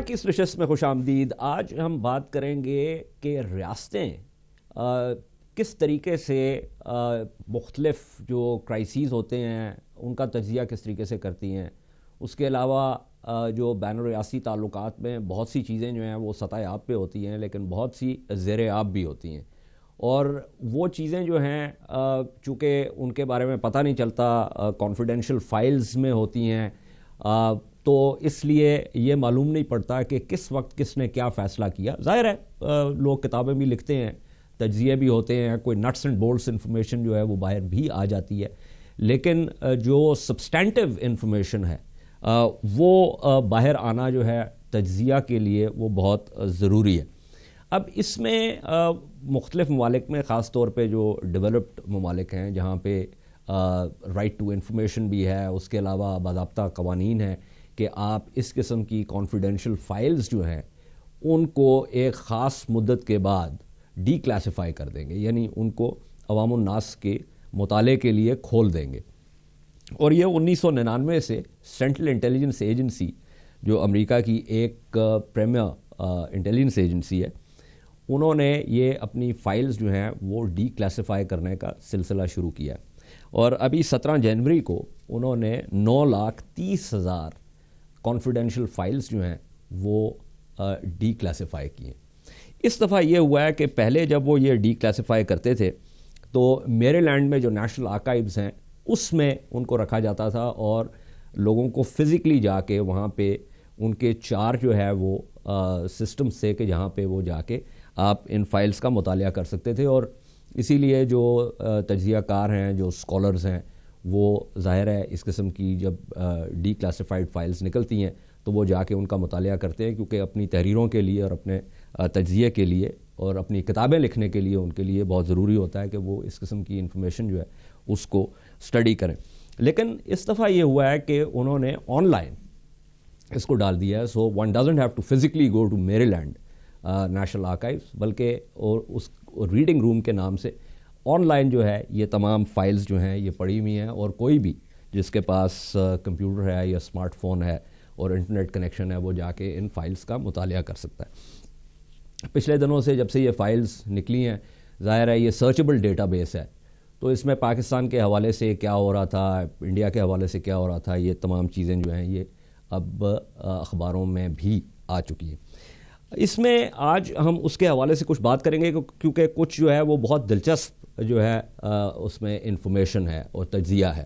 کی اس نشست میں خوش آمدید۔ آج ہم بات کریں گے کہ ریاستیں کس طریقے سے مختلف جو کرائسیز ہوتے ہیں ان کا تجزیہ کس طریقے سے کرتی ہیں۔ اس کے علاوہ جو بین الریاستی تعلقات میں بہت سی چیزیں جو ہیں وہ سطح آب پہ ہوتی ہیں، لیکن بہت سی زیر آب بھی ہوتی ہیں، اور وہ چیزیں جو ہیں چونکہ ان کے بارے میں پتہ نہیں چلتا، کانفیڈینشیل فائلز میں ہوتی ہیں، تو اس لیے یہ معلوم نہیں پڑتا کہ کس وقت کس نے کیا فیصلہ کیا۔ ظاہر ہے لوگ کتابیں بھی لکھتے ہیں، تجزیے بھی ہوتے ہیں، کوئی نٹس اینڈ بولٹس انفارمیشن جو ہے وہ باہر بھی آ جاتی ہے، لیکن جو سبسٹینٹیو انفارمیشن ہے وہ باہر آنا جو ہے تجزیہ کے لیے وہ بہت ضروری ہے۔ اب اس میں مختلف ممالک میں، خاص طور پہ جو ڈیولپڈ ممالک ہیں جہاں پہ رائٹ ٹو انفارمیشن بھی ہے، اس کے علاوہ باضابطہ قوانین ہیں کہ آپ اس قسم کی کانفیڈینشیل فائلز جو ہیں ان کو ایک خاص مدت کے بعد ڈی کلاسیفائی کر دیں گے، یعنی ان کو عوام الناس کے مطالعے کے لیے کھول دیں گے۔ اور یہ 1999 سے سینٹرل انٹیلیجنس ایجنسی، جو امریکہ کی ایک پریمیئر انٹیلیجنس ایجنسی ہے، انہوں نے یہ اپنی فائلز جو ہیں وہ ڈی کلاسیفائی کرنے کا سلسلہ شروع کیا، اور ابھی 17 جنوری کو انہوں نے 9,30,000 کانفیڈینشیل فائلز جو ہیں وہ ڈی کلاسیفائی کیے۔ اس دفعہ یہ ہوا ہے کہ پہلے جب وہ یہ ڈی کلاسیفائی کرتے تھے تو میری لینڈ میں جو نیشنل آرکائیوز ہیں اس میں ان کو رکھا جاتا تھا، اور لوگوں کو فزیکلی جا کے وہاں پہ ان کے چارج جو ہے وہ سسٹم سے کہ جہاں پہ وہ جا کے آپ ان فائلز کا مطالعہ کر سکتے تھے۔ اور اسی لیے جو تجزیہ کار ہیں، جو اسکالرز ہیں، وہ ظاہر ہے اس قسم کی جب ڈی کلاسیفائڈ فائلز نکلتی ہیں تو وہ جا کے ان کا مطالعہ کرتے ہیں، کیونکہ اپنی تحریروں کے لیے اور اپنے تجزیے کے لیے اور اپنی کتابیں لکھنے کے لیے ان کے لیے بہت ضروری ہوتا ہے کہ وہ اس قسم کی انفارمیشن جو ہے اس کو اسٹڈی کریں۔ لیکن اس دفعہ یہ ہوا ہے کہ انہوں نے آن لائن اس کو ڈال دیا ہے، so one doesn't have to physically go to Maryland National Archives, بلکہ اور اس ریڈنگ روم کے نام سے آن لائن جو ہے یہ تمام فائلز جو ہیں یہ پڑھی ہوئی ہیں، اور کوئی بھی جس کے پاس کمپیوٹر ہے یا اسمارٹ فون ہے اور انٹرنیٹ کنیکشن ہے وہ جا کے ان فائلز کا مطالعہ کر سکتا ہے۔ پچھلے دنوں سے جب سے یہ فائلز نکلی ہیں، ظاہر ہے یہ سرچبل ڈیٹا بیس ہے، تو اس میں پاکستان کے حوالے سے کیا ہو رہا تھا، انڈیا کے حوالے سے کیا ہو رہا تھا، یہ تمام چیزیں جو ہیں یہ اب اخباروں میں بھی آ چکی ہیں۔ اس میں آج ہم اس کے حوالے سے کچھ بات کریں گے، کیونکہ کچھ جو ہے وہ بہت دلچسپ جو ہے اس میں انفارمیشن ہے اور تجزیہ ہے،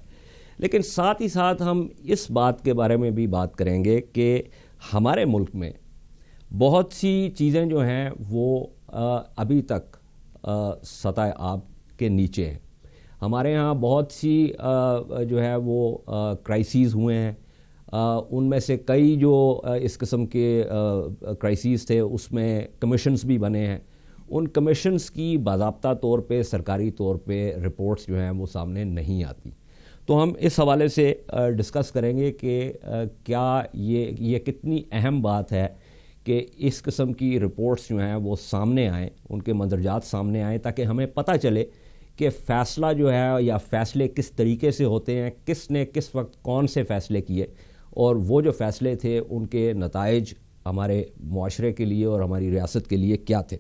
لیکن ساتھ ہی ساتھ ہم اس بات کے بارے میں بھی بات کریں گے کہ ہمارے ملک میں بہت سی چیزیں جو ہیں وہ ابھی تک سطح آب کے نیچے ہیں۔ ہمارے ہاں بہت سی جو ہے وہ کرائسیز ہوئے ہیں، ان میں سے کئی جو اس قسم کے کرائسیز تھے اس میں کمیشنز بھی بنے ہیں۔ ان کمیشنز کی باضابطہ طور پہ سرکاری طور پہ رپورٹس جو ہیں وہ سامنے نہیں آتی، تو ہم اس حوالے سے ڈسکس کریں گے کہ کیا یہ کتنی اہم بات ہے کہ اس قسم کی رپورٹس جو ہیں وہ سامنے آئیں، ان کے مندرجات سامنے آئیں، تاکہ ہمیں پتہ چلے کہ فیصلہ جو ہے یا فیصلے کس طریقے سے ہوتے ہیں، کس نے کس وقت کون سے فیصلے کیے، اور وہ جو فیصلے تھے ان کے نتائج ہمارے معاشرے کے لیے اور ہماری ریاست کے لیے کیا تھے۔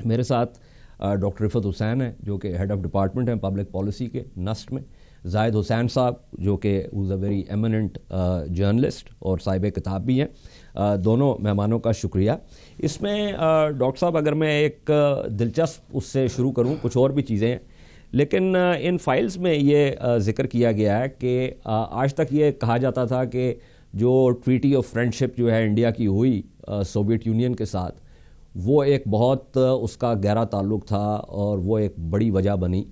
میرے ساتھ ڈاکٹر رفعت حسین ہیں جو کہ ہیڈ آف ڈپارٹمنٹ ہیں پبلک پالیسی کے نسٹ میں، زاہد حسین صاحب جو کہ از اے ویری ایمیننٹ جرنلسٹ اور صاحب کتاب بھی ہیں۔ دونوں مہمانوں کا شکریہ۔ اس میں ڈاکٹر صاحب اگر میں ایک دلچسپ اس سے شروع کروں، کچھ اور بھی چیزیں ہیں، لیکن ان فائلز میں یہ ذکر کیا گیا ہے کہ آج تک یہ کہا جاتا تھا کہ جو ٹریٹی آف فرینڈشپ جو ہے انڈیا کی ہوئی سوویت یونین کے ساتھ، وہ ایک بہت اس کا گہرا تعلق تھا، اور وہ ایک بڑی وجہ بنی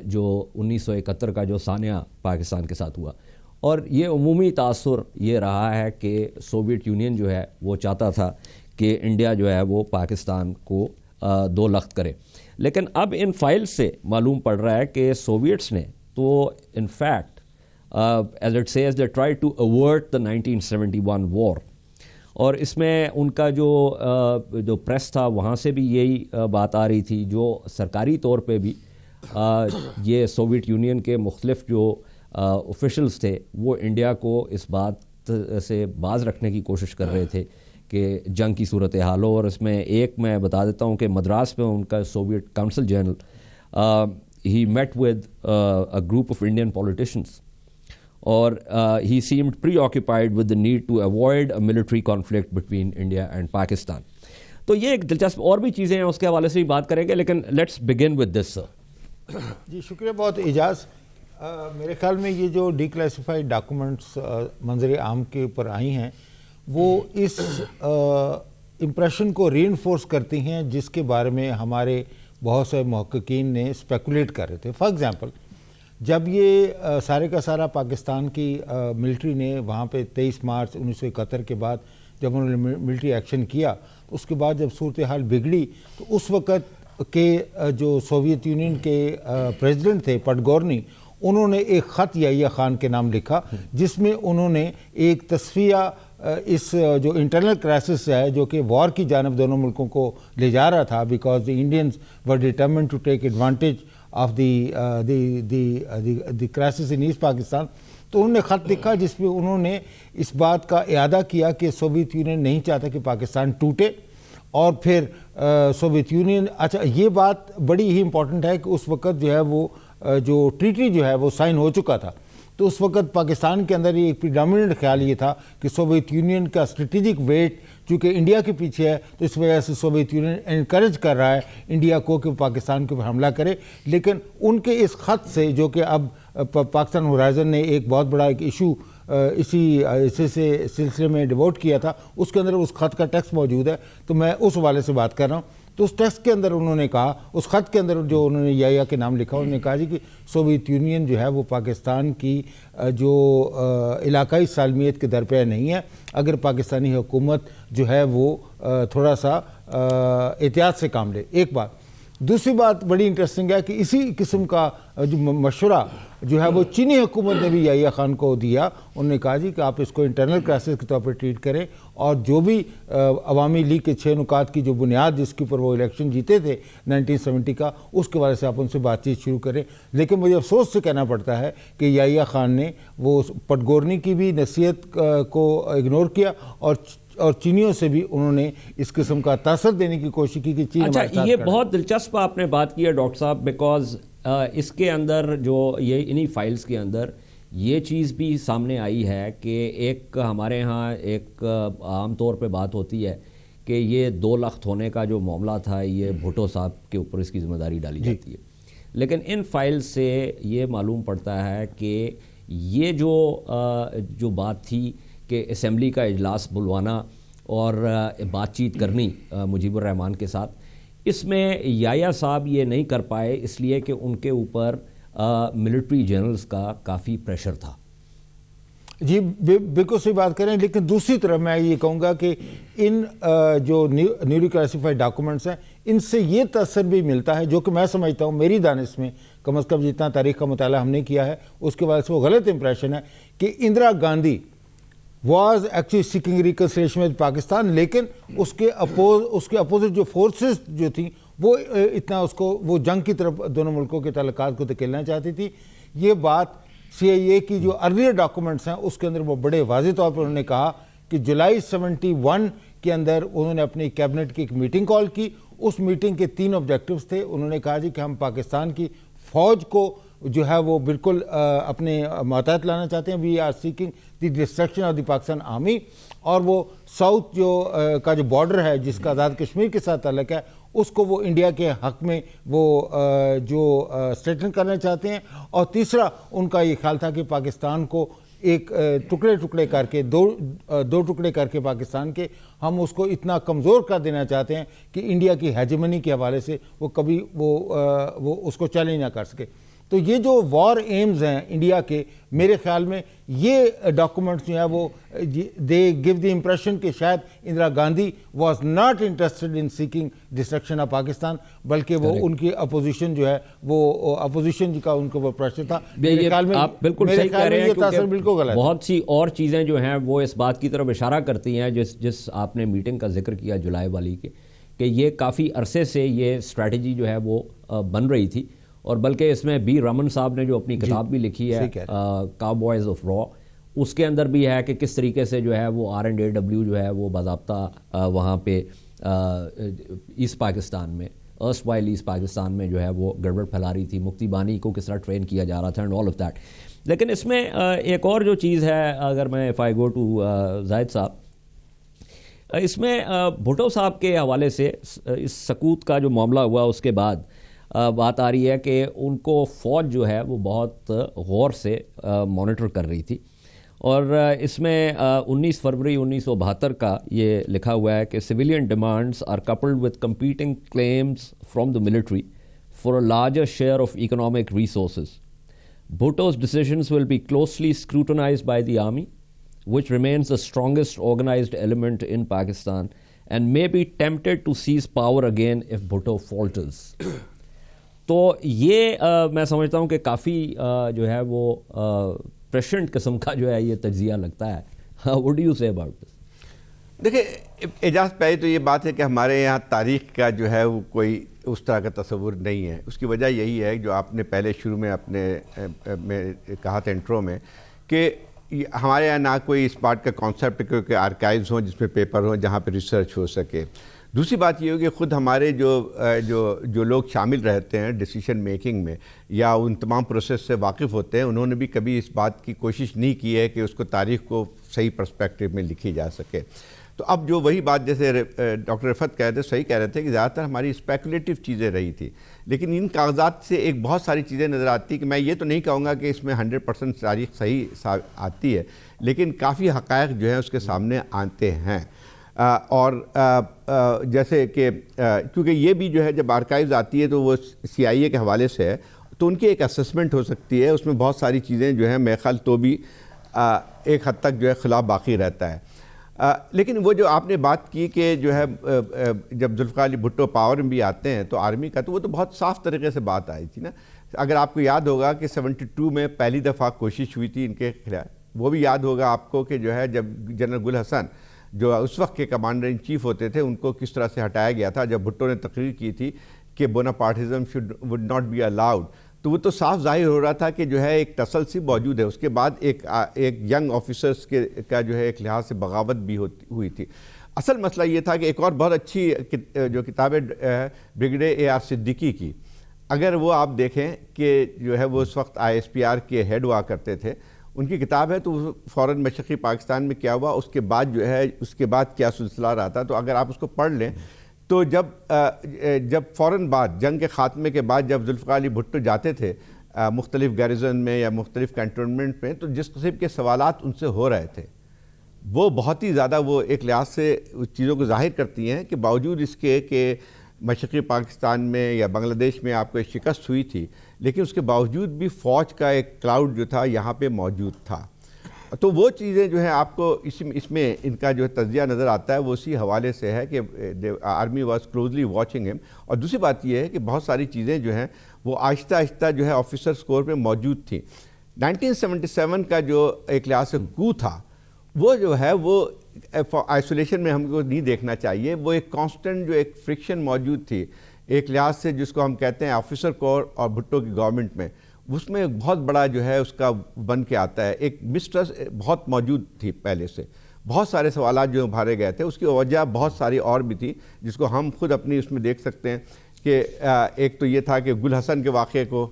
جو 1971 کا جو سانحہ پاکستان کے ساتھ ہوا، اور یہ عمومی تاثر یہ رہا ہے کہ سوویت یونین جو ہے وہ چاہتا تھا کہ انڈیا جو ہے وہ پاکستان کو دو لخت کرے۔ لیکن اب ان فائل سے معلوم پڑ رہا ہے کہ سوویٹس نے تو in fact as it says they tried to avert the 1971 war، اور اس میں ان کا جو پریس تھا وہاں سے بھی یہی بات آ رہی تھی، جو سرکاری طور پہ بھی یہ سوویت یونین کے مختلف جو آفیشلز تھے وہ انڈیا کو اس بات سے باز رکھنے کی کوشش کر رہے تھے کہ جنگ کی صورتحال ہو. اور اس میں ایک میں بتا دیتا ہوں کہ مدراس میں ان کا Soviet consul general he met with a group of Indian politicians اور he seemed preoccupied with the need to avoid a military conflict between India and Pakistan. تو یہ ایک دلچسپ اور بھی چیزیں ہیں, اس کے حوالے سے بھی بات کریں گے, لیکن لیٹس بگن ود دس سر. جی شکریہ بہت اعجاز. میرے خیال میں یہ جو ڈی کلاسیفائڈ ڈاکومنٹس منظر عام کے اوپر آئی ہیں وہ اس امپریشن کو ری انفورس کرتی ہیں جس کے بارے میں ہمارے بہت سے محققین نے اسپیکولیٹ کر رہے تھے. فار ایگزامپل جب یہ سارے کا سارا پاکستان کی ملٹری نے وہاں پہ 23 مارچ 1971 کے بعد جب انہوں نے ملٹری ایکشن کیا, اس کے بعد جب صورتحال بگڑی تو اس وقت کے جو سوویت یونین کے پریزیڈنٹ تھے پٹگورنی, انہوں نے ایک خط یحییٰ خان کے نام لکھا جس میں انہوں نے ایک تصفیہ اس جو انٹرنل کرائسس ہے جو کہ وار کی جانب دونوں ملکوں کو لے جا رہا تھا, because the Indians were determined to take advantage of the crisis in east Pakistan. تو انہوں نے خط لکھا جس میں انہوں نے اس بات کا اعادہ کیا کہ سوویت یونین نہیں چاہتا کہ پاکستان ٹوٹے. اور پھر سوویت یونین, اچھا یہ بات بڑی ہی امپورٹنٹ ہے کہ اس وقت جو ہے وہ جو ٹریٹی جو ہے وہ سائن ہو چکا تھا, تو اس وقت پاکستان کے اندر ایک پریڈامننٹ خیال یہ تھا کہ سوویت یونین کا اسٹریٹجک ویٹ چونکہ انڈیا کے پیچھے ہے تو اس وجہ سے سوویت یونین انکریج کر رہا ہے انڈیا کو کہ پاکستان کے اوپر حملہ کرے. لیکن ان کے اس خط سے, جو کہ اب پاکستان ہورائزن نے ایک بہت بڑا ایک ایشو اسی سلسلے میں ڈیووٹ کیا تھا, اس کے اندر اس خط کا ٹیکسٹ موجود ہے, تو میں اس حوالے سے بات کر رہا ہوں. تو اس ٹیکسٹ کے اندر انہوں نے کہا, اس خط کے اندر جو انہوں نے یحییٰ کے نام لکھا, انہوں نے کہا جی کہ سوویت یونین جو ہے وہ پاکستان کی جو علاقائی سالمیت کے درپے نہیں ہے, اگر پاکستانی حکومت جو ہے وہ تھوڑا سا احتیاط سے کام لے. ایک بات. دوسری بات بڑی انٹرسٹنگ ہے کہ اسی قسم کا جو مشورہ جو ہے وہ چینی حکومت نے بھی یحییٰ خان کو دیا. انہوں نے کہا جی کہ آپ اس کو انٹرنل کرائسس کے طور پر ٹریٹ کریں, اور جو بھی عوامی لیگ کے 6 نکات کی جو بنیاد جس کے اوپر وہ الیکشن جیتے تھے 1970 کا, اس کے بارے سے آپ ان سے بات چیت شروع کریں. لیکن مجھے افسوس سے کہنا پڑتا ہے کہ یحییٰ خان نے وہ پٹگورنی کی بھی نصیحت کو اگنور کیا, اور چینیوں سے بھی انہوں نے اس قسم کا تاثر دینے کی کوشش کی کہ چین. اچھا یہ بہت دلچسپ آپ نے بات کی ہے ڈاکٹر صاحب, بیکاز اس کے اندر جو یہ انہی فائلز کے اندر یہ چیز بھی سامنے آئی ہے کہ ایک ہمارے ہاں ایک عام طور پہ بات ہوتی ہے کہ یہ 2 لخت ہونے کا جو معاملہ تھا یہ بھٹو صاحب کے اوپر اس کی ذمہ داری ڈالی جاتی ہے. لیکن ان فائلز سے یہ معلوم پڑتا ہے کہ یہ جو بات تھی کہ اسمبلی کا اجلاس بلوانا اور بات چیت کرنی مجیب الرحمان کے ساتھ, اس میں یحییٰ صاحب یہ نہیں کر پائے اس لیے کہ ان کے اوپر ملٹری جنرلز کا کافی پریشر تھا. جی بالکل صحیح بات کریں. لیکن دوسری طرف میں یہ کہوں گا کہ ان جو نیولی کلاسیفائڈ ڈاکومنٹس ہیں ان سے یہ تاثر بھی ملتا ہے, جو کہ میں سمجھتا ہوں میری دانش میں کم از کم جتنا تاریخ کا مطالعہ ہم نے کیا ہے اس کے بعد سے وہ غلط امپریشن ہے کہ Indira Gandhi was actually seeking reconciliation with Pakistan, لیکن اس کے اپوزٹ جو فورسز جو تھیں وہ اتنا اس کو وہ جنگ کی طرف دونوں ملکوں کے تعلقات کو دھکیلنا چاہتی تھی. یہ بات سی آئی اے کی جو ارلیئر ڈاکومنٹس ہیں اس کے اندر وہ بڑے واضح طور پر انہوں نے کہا کہ جولائی 71 کے اندر انہوں نے اپنی کیبنٹ کی ایک میٹنگ کال کی. اس میٹنگ کے 3 آبجیکٹیوز تھے. انہوں نے کہا جی کہ ہم پاکستان کی فوج کو جو ہے وہ بالکل اپنے ماتحت لانا چاہتے ہیں, we are seeking the destruction of the Pakistan army, اور وہ ساؤتھ کا جو بارڈر ہے جس کا آزاد کشمیر کے ساتھ تعلق ہے اس کو وہ انڈیا کے حق میں وہ جو اسٹریٹن کرنا چاہتے ہیں. اور تیسرا ان کا یہ خیال تھا کہ پاکستان کو ایک ٹکڑے کر کے دو ٹکڑے کر کے پاکستان کے ہم اس کو اتنا کمزور کر دینا چاہتے ہیں کہ انڈیا کی ہیجمنی کے حوالے سے وہ کبھی وہ اس کو چیلنج نہ کر سکے. تو یہ جو وار ایمز ہیں انڈیا کے, میرے خیال میں یہ ڈاکومنٹس جو ہیں وہ دے گیو دی امپریشن کہ شاید Indira Gandhi was not interested in seeking destruction of Pakistan, بلکہ وہ ان کی اپوزیشن جو ہے وہ اپوزیشن کا ان کے اوپر پریشر تھا. میرے خیال میں آپ بالکل صحیح کہہ رہے ہیں, یہ تاثر بالکل غلط ہے. بہت سی اور چیزیں جو ہیں وہ اس بات کی طرف اشارہ کرتی ہیں جس آپ نے میٹنگ کا ذکر کیا جولائی والی کے, کہ یہ کافی عرصے سے یہ اسٹریٹجی جو ہے وہ بن رہی تھی. اور بلکہ اس میں بی رمن صاحب نے جو اپنی کتاب بھی لکھی ہے کاؤبوائز آف را, اس کے اندر بھی ہے کہ کس طریقے سے جو ہے وہ RNAW جو ہے وہ باضابطہ وہاں پہ ایسٹ پاکستان میں ارسٹ وائل ایسٹ پاکستان میں جو ہے وہ گڑبڑ پھیلا رہی تھی، مفتی بانی کو کس طرح ٹرین کیا جا رہا تھا اینڈ آل آف دیٹ. لیکن اس میں ایک اور جو چیز ہے، اگر میں اف آئی گو ٹو زاہد صاحب، اس میں بھٹو صاحب کے حوالے سے اس سکوت کا جو معاملہ ہوا اس کے بعد بات آ رہی ہے کہ ان کو فوج جو ہے وہ بہت غور سے مانیٹر کر رہی تھی، اور اس میں 19 فروری 1972 کا یہ لکھا ہوا ہے کہ civilian demands are coupled with competing claims from the military for a larger share of economic resources. Bhutto's decisions will be closely scrutinized by the army, which remains the strongest organized element in Pakistan and may be tempted to seize power again if Bhutto falters. تو یہ میں سمجھتا ہوں کہ کافی جو ہے وہ patient قسم کا جو ہے یہ تجزیہ لگتا ہے. What do you say about this? دیکھیں اعجاز، پہلے تو یہ بات ہے کہ ہمارے یہاں تاریخ کا جو ہے وہ کوئی اس طرح کا تصور نہیں ہے. اس کی وجہ یہی ہے جو آپ نے پہلے شروع میں اپنے میں کہا تھا انٹرو میں، کہ ہمارے یہاں نہ کوئی اس بات کا کانسیپٹ کہ آرکائیوز ہوں جس میں پیپر ہوں جہاں پہ ریسرچ ہو سکے. دوسری بات یہ ہوگی خود ہمارے جو لوگ شامل رہتے ہیں ڈیسیشن میکنگ میں یا ان تمام پروسیس سے واقف ہوتے ہیں، انہوں نے بھی کبھی اس بات کی کوشش نہیں کی ہے کہ اس کو تاریخ کو صحیح پرسپیکٹیو میں لکھی جا سکے. تو اب جو وہی بات جیسے ڈاکٹر رفعت کہہ رہے تھے، صحیح کہہ رہے تھے کہ زیادہ تر ہماری اسپیکولیٹو چیزیں رہی تھی، لیکن ان کاغذات سے ایک بہت ساری چیزیں نظر آتی کہ میں یہ تو نہیں کہوں گا کہ اس میں 100% تاریخ صحیح آتی ہے، لیکن کافی حقائق جو ہیں اس کے سامنے آتے ہیں. اور جیسے کہ کیونکہ یہ بھی جو ہے جب آرکائیوز آتی ہے تو وہ CIA کے حوالے سے ہے، تو ان کی ایک اسسمنٹ ہو سکتی ہے، اس میں بہت ساری چیزیں جو ہیں میرے خیال تو بھی ایک حد تک جو ہے خلاف باقی رہتا ہے. لیکن وہ جو آپ نے بات کی کہ جو ہے جب ذوالفقار علی بھٹو پاور میں بھی آتے ہیں تو آرمی کا، تو وہ تو بہت صاف طریقے سے بات آئی تھی نا. اگر آپ کو یاد ہوگا کہ 72 میں پہلی دفعہ کوشش ہوئی تھی ان کے خلاف، وہ بھی یاد ہوگا آپ کو کہ جو ہے جب جنرل گل حسن جو اس وقت کے کمانڈر ان چیف ہوتے تھے ان کو کس طرح سے ہٹایا گیا تھا جب بھٹو نے تقریر کی تھی کہ بوناپارٹزم وڈ ناٹ بی الاؤڈ. تو وہ تو صاف ظاہر ہو رہا تھا کہ جو ہے ایک تسلسل موجود ہے. اس کے بعد ایک ینگ آفیسرز کا جو ہے ایک لحاظ سے بغاوت بھی ہوئی تھی. اصل مسئلہ یہ تھا کہ ایک اور بہت اچھی جو کتاب ہے بریگیڈیئر AR صدیقی کی، اگر وہ آپ دیکھیں کہ جو ہے وہ اس وقت ISPR کے ہیڈ ہوا کرتے تھے، ان کی کتاب ہے، تو فوراً مشرقی پاکستان میں کیا ہوا، اس کے بعد جو ہے اس کے بعد کیا سلسلہ رہا تھا، تو اگر آپ اس کو پڑھ لیں تو جب فوراً بعد جنگ کے خاتمے کے بعد جب ذوالفقار علی بھٹو جاتے تھے مختلف گیریزن میں یا مختلف کنٹونمنٹ میں، تو جس قسم کے سوالات ان سے ہو رہے تھے وہ بہت ہی زیادہ وہ ایک لحاظ سے اس چیزوں کو ظاہر کرتی ہیں کہ باوجود اس کے کہ مشرقی پاکستان میں یا بنگلہ دیش میں آپ کو ایک شکست ہوئی تھی، لیکن اس کے باوجود بھی فوج کا ایک کلاؤڈ جو تھا یہاں پہ موجود تھا. تو وہ چیزیں جو ہیں آپ کو اس میں ان کا جو تجزیہ نظر آتا ہے وہ اسی حوالے سے ہے کہ آرمی واز کلوزلی واچنگ ہم. اور دوسری بات یہ ہے کہ بہت ساری چیزیں جو ہیں وہ آہستہ آہستہ جو ہے آفیسرز کور میں موجود تھیں. 1977 کا جو ایک لحاظ سے کو تھا وہ جو ہے وہ آئسولیشن میں ہم کو نہیں دیکھنا چاہیے. وہ ایک کانسٹنٹ جو ایک فرکشن موجود تھی ایک لحاظ سے جس کو ہم کہتے ہیں آفیسر کور اور بھٹو کی گورنمنٹ میں، اس میں بہت بڑا جو ہے اس کا بن کے آتا ہے. ایک مسٹرسٹ بہت موجود تھی پہلے سے، بہت سارے سوالات جو ابھارے گئے تھے. اس کی وجہ بہت ساری اور بھی تھی جس کو ہم خود اپنی اس میں دیکھ سکتے ہیں کہ ایک تو یہ تھا کہ گل حسن کے واقعے کو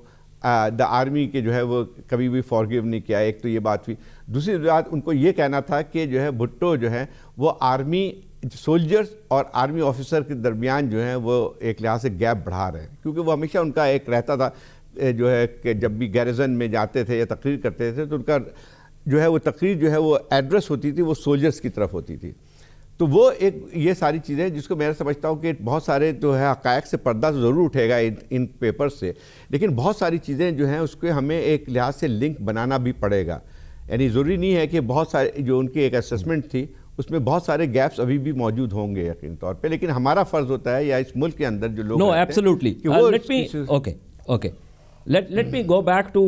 دا آرمی کے جو ہے وہ کبھی بھی فارگیو نہیں کیا، ایک تو یہ بات ہوئی. دوسری بات ان کو یہ کہنا تھا کہ جو ہے بھٹو جو ہے وہ آرمی سولجرز اور آرمی آفیسر کے درمیان جو ہے وہ ایک لحاظ سے گیپ بڑھا رہے ہیں، کیونکہ وہ ہمیشہ ان کا ایک رہتا تھا جو ہے کہ جب بھی گیریزن میں جاتے تھے یا تقریر کرتے تھے تو ان کا جو ہے وہ تقریر جو ہے وہ ایڈریس ہوتی تھی وہ سولجرز کی طرف ہوتی تھی. تو وہ ایک یہ ساری چیزیں جس کو میں سمجھتا ہوں کہ بہت سارے جو ہے حقائق سے پردہ ضرور اٹھے گا ان پیپر سے، لیکن بہت ساری چیزیں جو ہیں اس کو ہمیں ایک لحاظ سے لنک بنانا بھی پڑے گا. یعنی ضروری نہیں ہے کہ بہت سارے جو ان کی ایک اسسمنٹ تھی اس میں بہت سارے گیپس ابھی بھی موجود ہوں گے یقین طور پہ، لیکن ہمارا فرض ہوتا ہے یا اس ملک کے اندر جو لوگ No, absolutely. Let me go back to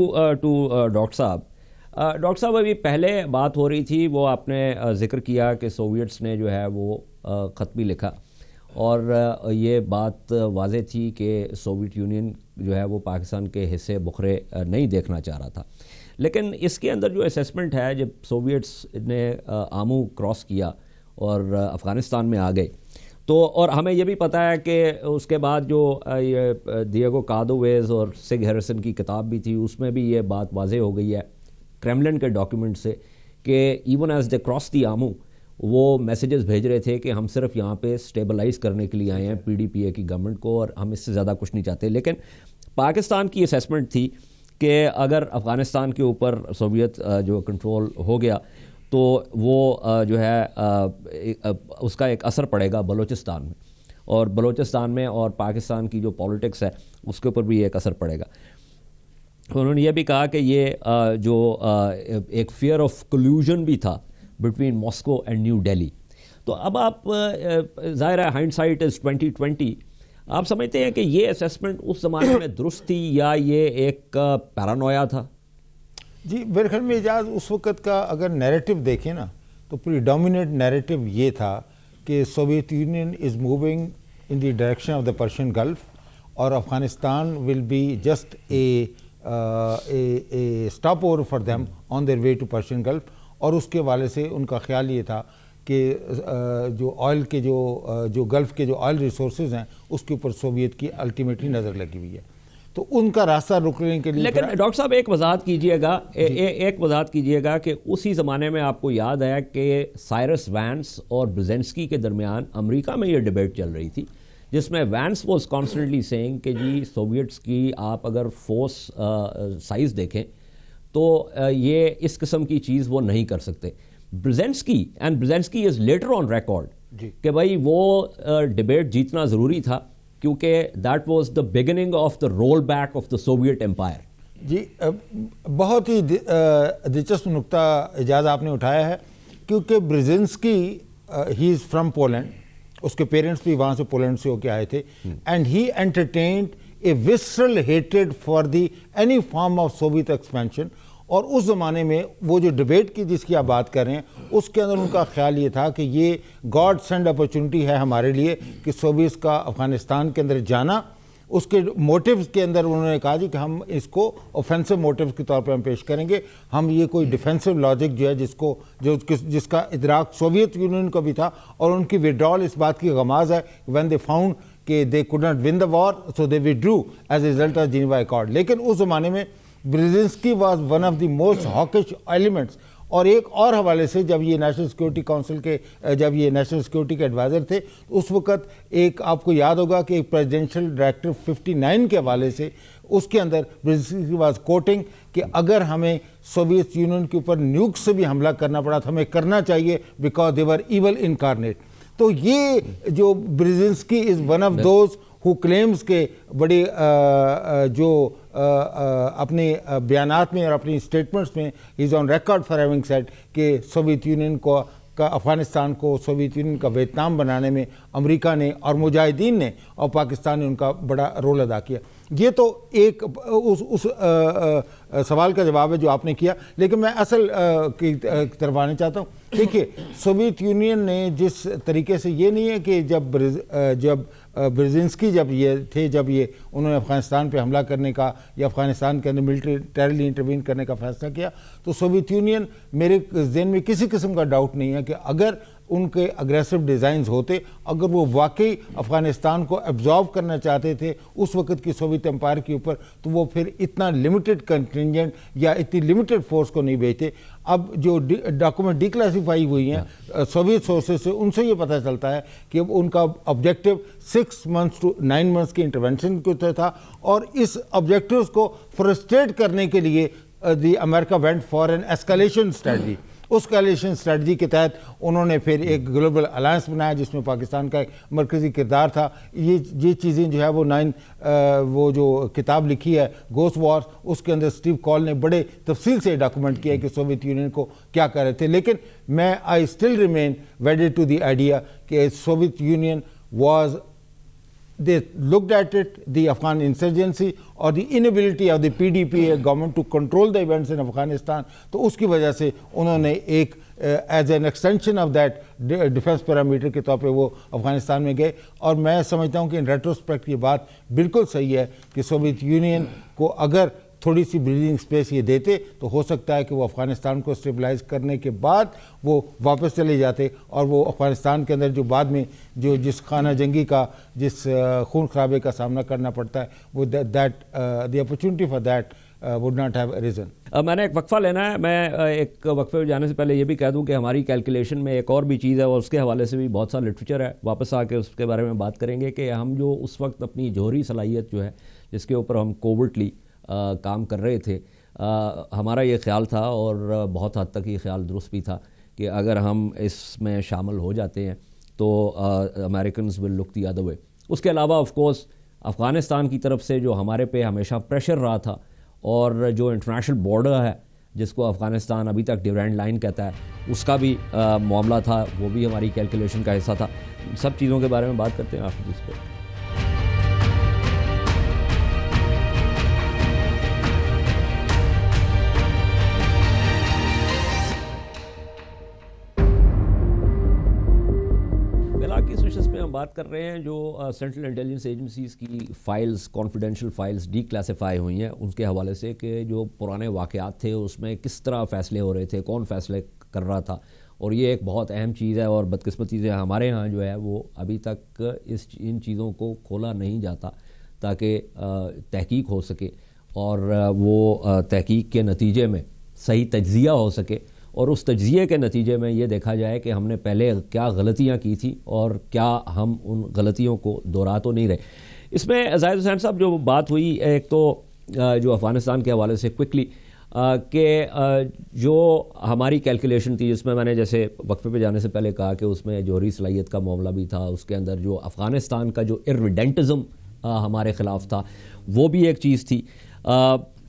doctor صاحب. ڈاکٹر صاحب ابھی پہلے بات ہو رہی تھی، وہ آپ نے ذکر کیا کہ سوویٹس نے جو ہے وہ خط بھی لکھا اور یہ بات واضح تھی کہ سوویت یونین جو ہے وہ پاکستان کے حصے بکھرے نہیں دیکھنا چاہ رہا تھا. لیکن اس کے اندر جو اسیسمنٹ ہے جب سوویٹس نے آمو کراس کیا اور افغانستان میں آ گئے تو اور ہمیں یہ بھی پتہ ہے کہ اس کے بعد جو یہ دیگو کادوویز اور سگ ہیریسن کی کتاب بھی تھی اس میں بھی یہ بات واضح ہو گئی ہے کریملن کے ڈاکیومنٹ سے کہ even as they cross the Amu وہ میسیجز بھیج رہے تھے کہ ہم صرف یہاں پہ اسٹیبلائز کرنے کے لیے آئے ہیں پی ڈی پی اے کی گورنمنٹ کو اور ہم اس سے زیادہ کچھ نہیں چاہتے. لیکن پاکستان کی اسیسمنٹ تھی کہ اگر افغانستان کے اوپر سوویت جو کنٹرول ہو گیا تو وہ جو ہے اس کا ایک اثر پڑے گا بلوچستان میں اور بلوچستان میں اور پاکستان کی جو پولیٹکس ہے اس کے اوپر بھی ایک اثر پڑے گا. انہوں نے یہ بھی کہا کہ یہ جو ایک فیئر آف کلیوژن بھی تھا between Moscow and new Delhi. تو اب آپ ظاہر ہے ہائنڈ سائٹ از 2020 آپ سمجھتے ہیں کہ یہ اسیسمنٹ اس زمانے میں درست تھی یا یہ ایک پیرانویا تھا؟ جی میرے خیال میں اعجاز اس وقت کا اگر نیریٹو دیکھیں نا تو پوری ڈومینیٹ نیریٹو یہ تھا کہ Soviet Union is moving in the direction of the Persian Gulf اور Afghanistan will be just a stopover for them on their way to Persian Gulf. اور اس کے حوالے سے ان کا خیال یہ تھا کہ جو آئل کے جو گلف کے جو آئل ریسورسز ہیں اس کے اوپر سوویت کی الٹیمیٹلی نظر لگی ہوئی ہے تو ان کا راستہ روکنے کے لیے. لیکن ڈاکٹر صاحب ایک وضاحت کیجیے گا کہ اسی زمانے میں آپ کو یاد ہے کہ سائرس وینس اور برزینسکی کے درمیان امریکہ میں یہ ڈیبیٹ چل رہی تھی جس میں وینس واز کانسٹنٹلی سیئنگ کہ جی سوویٹس کی آپ اگر فورس سائز دیکھیں تو یہ اس قسم کی چیز وہ نہیں کر سکتے. برزینسکی از لیٹر آن ریکارڈ کہ بھائی وہ ڈیبیٹ جیتنا ضروری تھا کیونکہ that was the beginning of the roll back of the Soviet empire. جی بہت ہی دلچسپ نقطہ اعجاز آپ نے اٹھایا ہے کیونکہ برزینسکی ہی از فرام پولینڈ اس کے پیرنٹس بھی وہاں سے پولینڈ سے ہو کے آئے تھے and he entertained a وسرل hatred for the any form of Soviet expansion. اور اس زمانے میں وہ جو ڈیبیٹ کی جس کی آپ بات کر رہے ہیں اس کے اندر ان کا خیال یہ تھا کہ یہ گاڈ سینڈ اپرچونٹی ہے ہمارے لیے کہ سوویتس کا افغانستان کے اندر جانا. اس کے موٹیوز کے اندر انہوں نے کہا جی کہ ہم اس کو اوفینسو موٹیوز کے طور پہ ہم پیش کریں گے, ہم یہ کوئی ڈیفینسو لاجک جو ہے جس کا ادراک سوویت یونین کو بھی تھا اور ان کی وڈرال اس بات کی غماز ہے وین دے فاؤنڈ کہ they could not win the war so they withdrew as a result of Geneva Accord. لیکن اس زمانے میں Brzezinski was one of the most hawkish elements. اور ایک اور حوالے سے جب یہ نیشنل سیکورٹی کونسل کے جب یہ نیشنل سیکورٹی کے ایڈوائزر تھے اس وقت ایک آپ کو یاد ہوگا کہ ایک پریزیڈینشیل ڈائریکٹر 59 کے حوالے سے اس کے اندر برزینسکی واز کوٹنگ کہ اگر ہمیں سوویت یونین کے اوپر نیوک سے بھی حملہ کرنا پڑا تو ہمیں کرنا چاہیے because they were evil incarnate. تو یہ جو Brzezinski is one of those who claims کہ بڑی جو اپنے بیانات میں اور اپنی اسٹیٹمنٹس میں is on record for having said کہ سوویت یونین کو کا افغانستان کو سوویت یونین کا ویتنام بنانے میں امریکہ نے اور مجاہدین نے اور پاکستان نے ان کا بڑا رول ادا کیا. یہ تو ایک اس سوال کا جواب ہے جو آپ نے کیا. لیکن میں اصل کی طرف آنا چاہتا ہوں. دیکھیے سوویت یونین نے جس طریقے سے یہ نہیں ہے کہ جب برزینسکی جب یہ انہوں نے افغانستان پہ حملہ کرنے کا یا افغانستان کے اندر ملٹریلی انٹروین کرنے کا فیصلہ کیا تو سوویت یونین میرے ذہن میں کسی قسم کا ڈاؤٹ نہیں ہے کہ اگر ان کے اگریسو ڈیزائنز ہوتے, اگر وہ واقعی افغانستان کو ایبزارب کرنا چاہتے تھے اس وقت کی سوویت امپائر کے اوپر تو وہ پھر اتنا لمیٹڈ کنٹینجنٹ یا اتنی لمیٹڈ فورس کو نہیں بھیجتے. اب جو ڈاکومنٹ ڈی کلاسیفائی ہوئی ہیں سوویت سورسز سے ان سے یہ پتہ چلتا ہے کہ ان کا آبجیکٹو 6 months to 9 months کی انٹرونشن کے اوپر تھا اور اس آبجیکٹیوز کو فرسٹریٹ کرنے کے لیے the America went for an escalation strategy. اس اسکلیشن اسٹریٹجی کے تحت انہوں نے پھر ایک گلوبل الائنس بنایا جس میں پاکستان کا ایک مرکزی کردار تھا. یہ چیزیں جو ہے وہ جو کتاب لکھی ہے گوسٹ وارز اس کے اندر اسٹیو کال نے بڑے تفصیل سے ڈاکومنٹ کیا کہ سوویت یونین کو کیا کر رہے تھے. لیکن میں I still remain wedded to the idea کہ Soviet Union was they looked at it, the Afghan insurgency or the inability of the PDP government to control the events in Afghanistan. تو اس کی وجہ سے انہوں نے ایک as an extension of that defence parameter کے طور پہ وہ افغانستان میں گئے. اور میں سمجھتا ہوں کہ ان ریٹروسپیکٹ یہ بات بالکل صحیح ہے کہ سوویت یونین کو اگر تھوڑی سی بریدنگ سپیس یہ دیتے تو ہو سکتا ہے کہ وہ افغانستان کو اسٹیبلائز کرنے کے بعد وہ واپس چلے جاتے اور وہ افغانستان کے اندر جو بعد میں جو جس خانہ جنگی کا جس خون خرابے کا سامنا کرنا پڑتا ہے وہ the opportunity for that would not have arisen. میں نے ایک وقفہ لینا ہے. میں ایک وقفے پہ جانے سے پہلے یہ بھی کہہ دوں کہ ہماری کیلکولیشن میں ایک اور بھی چیز ہے اور اس کے حوالے سے بھی بہت سا لٹریچر ہے, واپس آ کے اس کے بارے میں بات کریں گے کہ ہم جو اس وقت اپنی جوہری صلاحیت جو ہے جس کے اوپر ہم کوورٹلی کام کر رہے تھے, ہمارا یہ خیال تھا اور بہت حد تک یہ خیال درست بھی تھا کہ اگر ہم اس میں شامل ہو جاتے ہیں تو Americans will look the other way. اس کے علاوہ آف کورس افغانستان کی طرف سے جو ہمارے پہ ہمیشہ پریشر رہا تھا اور جو انٹرنیشنل بارڈر ہے جس کو افغانستان ابھی تک ڈیورینڈ لائن کہتا ہے اس کا بھی معاملہ تھا, وہ بھی ہماری کیلکولیشن کا حصہ تھا. سب چیزوں کے بارے میں بات کرتے ہیں آپ اس پہ. بات کر رہے ہیں جو سینٹرل انٹیلیجنس ایجنسیز کی files, confidential files D classify ہوئی ہیں ان کے حوالے سے کہ جو پرانے واقعات تھے اس میں کس طرح فیصلے ہو رہے تھے, کون فیصلے کر رہا تھا. اور یہ ایک بہت اہم چیز ہے اور بدقسمتی سے ہمارے ہاں جو ہے وہ ابھی تک ان چیزوں کو کھولا نہیں جاتا تاکہ تحقیق ہو سکے اور وہ تحقیق کے نتیجے میں صحیح تجزیہ ہو سکے اور اس تجزیے کے نتیجے میں یہ دیکھا جائے کہ ہم نے پہلے کیا غلطیاں کی تھیں اور کیا ہم ان غلطیوں کو دہرا تو نہیں رہے. اس میں زاہد حسین صاحب جو بات ہوئی ایک تو جو افغانستان کے حوالے سے کوئکلی کہ جو ہماری کیلکولیشن تھی جس میں نے جیسے وقفے پہ جانے سے پہلے کہا کہ اس میں جوہری صلاحیت کا معاملہ بھی تھا, اس کے اندر جو افغانستان کا جو ارڈینٹزم ہمارے خلاف تھا وہ بھی ایک چیز تھی.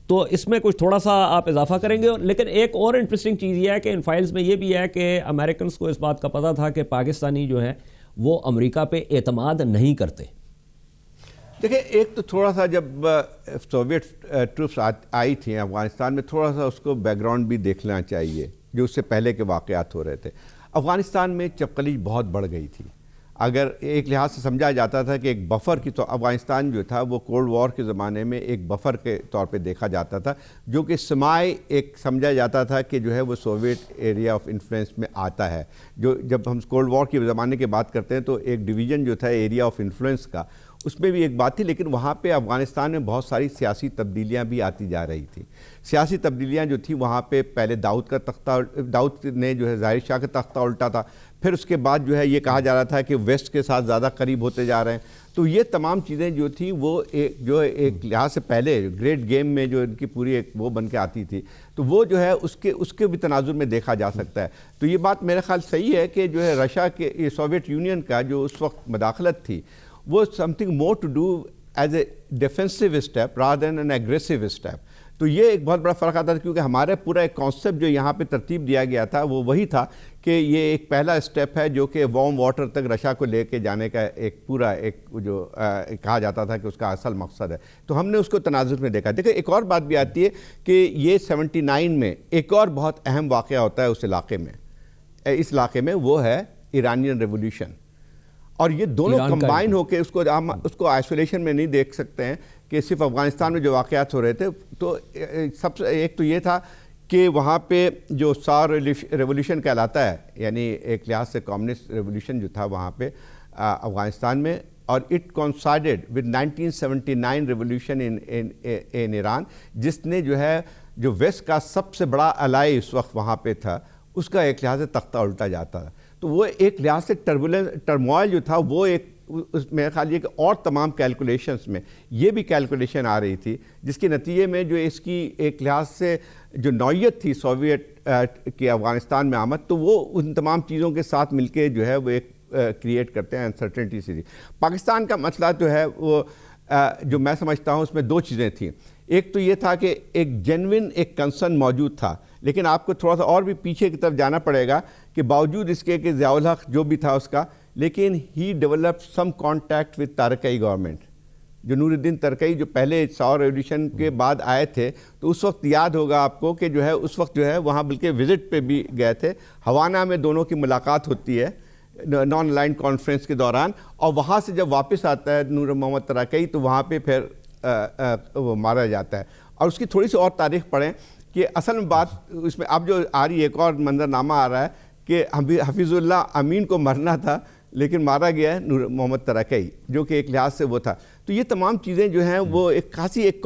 تو اس میں کچھ تھوڑا سا آپ اضافہ کریں گے. لیکن ایک اور انٹرسٹنگ چیز یہ ہے کہ ان فائلز میں یہ بھی ہے کہ امریکنز کو اس بات کا پتہ تھا کہ پاکستانی جو ہیں وہ امریکہ پہ اعتماد نہیں کرتے. دیکھیں ایک تو تھوڑا سا جب سوویٹ ٹروپس آئی تھیں افغانستان میں, تھوڑا سا اس کو بیک گراؤنڈ بھی دیکھنا چاہیے جو اس سے پہلے کے واقعات ہو رہے تھے. افغانستان میں چپقلی بہت بڑھ گئی تھی. اگر ایک لحاظ سے سمجھا جاتا تھا کہ ایک بفر کی تو افغانستان جو تھا وہ کولڈ وار کے زمانے میں ایک بفر کے طور پہ دیکھا جاتا تھا جو کہ سمائی ایک سمجھا جاتا تھا کہ جو ہے وہ سوویٹ ایریا آف انفلوئنس میں آتا ہے. جو جب ہم کولڈ وار کے زمانے کی بات کرتے ہیں تو ایک ڈویژن جو تھا ایریا آف انفلوئنس کا اس میں بھی ایک بات تھی, لیکن وہاں پہ افغانستان میں بہت ساری سیاسی تبدیلیاں بھی آتی جا رہی تھیں. سیاسی تبدیلیاں جو تھیں وہاں پہ پہلے داؤد نے جو ہے ظاہر شاہ کا تختہ الٹا تھا, پھر اس کے بعد جو ہے یہ کہا جا رہا تھا کہ ویسٹ کے ساتھ زیادہ قریب ہوتے جا رہے ہیں. تو یہ تمام چیزیں جو تھیں وہ ایک لحاظ سے پہلے گریٹ گیم میں جو ان کی پوری ایک وہ بن کے آتی تھی, تو وہ جو ہے اس کے بھی تناظر میں دیکھا جا سکتا ہے. تو یہ بات میرے خیال صحیح ہے کہ جو ہے رشیا کے یہ سوویٹ یونین کا جو اس وقت مداخلت تھی وہ something more to do as a defensive step rather than an aggressive step. تو یہ ایک بہت بڑا فرق آتا تھا کیونکہ ہمارا پورا ایک کانسیپٹ جو یہاں پہ ترتیب دیا گیا تھا وہ وہی تھا کہ یہ ایک پہلا اسٹیپ ہے جو کہ وارم واٹر تک رشیا کو لے کے جانے کا ایک پورا ایک جو کہا جاتا تھا کہ اس کا اصل مقصد ہے. تو ہم نے اس کو تناظر میں دیکھا. دیکھیں ایک اور بات بھی آتی ہے کہ یہ 79 میں ایک اور بہت اہم واقعہ ہوتا ہے اس علاقے میں وہ ہے ایرانین ریولیوشن. اور یہ دونوں کمبائن ہو کے اس کو آئسولیشن میں نہیں دیکھ سکتے ہیں کہ صرف افغانستان میں جو واقعات ہو رہے تھے. تو سب سے ایک تو یہ تھا کہ وہاں پہ جو سار ریولیوشن کہلاتا ہے, یعنی ایک لحاظ سے کمیونسٹ ریولیوشن جو تھا وہاں پہ افغانستان میں, اور it coincided with 1979 revolution in Iran, جس نے جو ہے جو ویسٹ کا سب سے بڑا الائی اس وقت وہاں پہ تھا اس کا ایک لحاظ سے تختہ الٹا جاتا تھا. تو وہ ایک لحاظ سے ٹرموائل جو تھا وہ ایک میرے خیال یہ کہ اور تمام کیلکولیشنز میں یہ بھی کیلکولیشن آ رہی تھی جس کے نتیجے میں جو اس کی ایک لحاظ سے جو نوعیت تھی سوویٹ کی افغانستان میں آمد, تو وہ ان تمام چیزوں کے ساتھ مل کے جو ہے وہ ایک کریٹ کرتے ہیں انسرٹنٹی سی. پاکستان کا مسئلہ جو ہے وہ جو میں سمجھتا ہوں اس میں دو چیزیں تھیں. ایک تو یہ تھا کہ ایک جینوئن ایک کنسرن موجود تھا, لیکن آپ کو تھوڑا سا اور بھی پیچھے کی طرف جانا پڑے گا کہ باوجود اس کے کہ ضیاء الحق جو بھی تھا اس کا, لیکن he developed some contact with Turkey government. جو نور الدین ترکئی جو پہلے ساؤ ریولیوشن کے بعد آئے تھے, تو اس وقت یاد ہوگا آپ کو کہ جو ہے اس وقت جو ہے وہاں بلکہ وزٹ پہ بھی گئے تھے. ہوانہ میں دونوں کی ملاقات ہوتی ہے نان الائنڈ کانفرنس کے دوران, اور وہاں سے جب واپس آتا ہے نور محمد ترکئی تو وہاں پہ پھر وہ مارا جاتا ہے. اور اس کی تھوڑی سی اور تاریخ پڑھیں کہ اصل میں بات اس میں اب جو آ رہی ہے ایک اور منظرنامہ آ رہا ہے کہ حفیظ اللہ امین کو مرنا تھا لیکن مارا گیا ہے محمد ترکئی, جو کہ ایک لحاظ سے وہ تھا. تو یہ تمام چیزیں جو ہیں وہ ایک خاصی ایک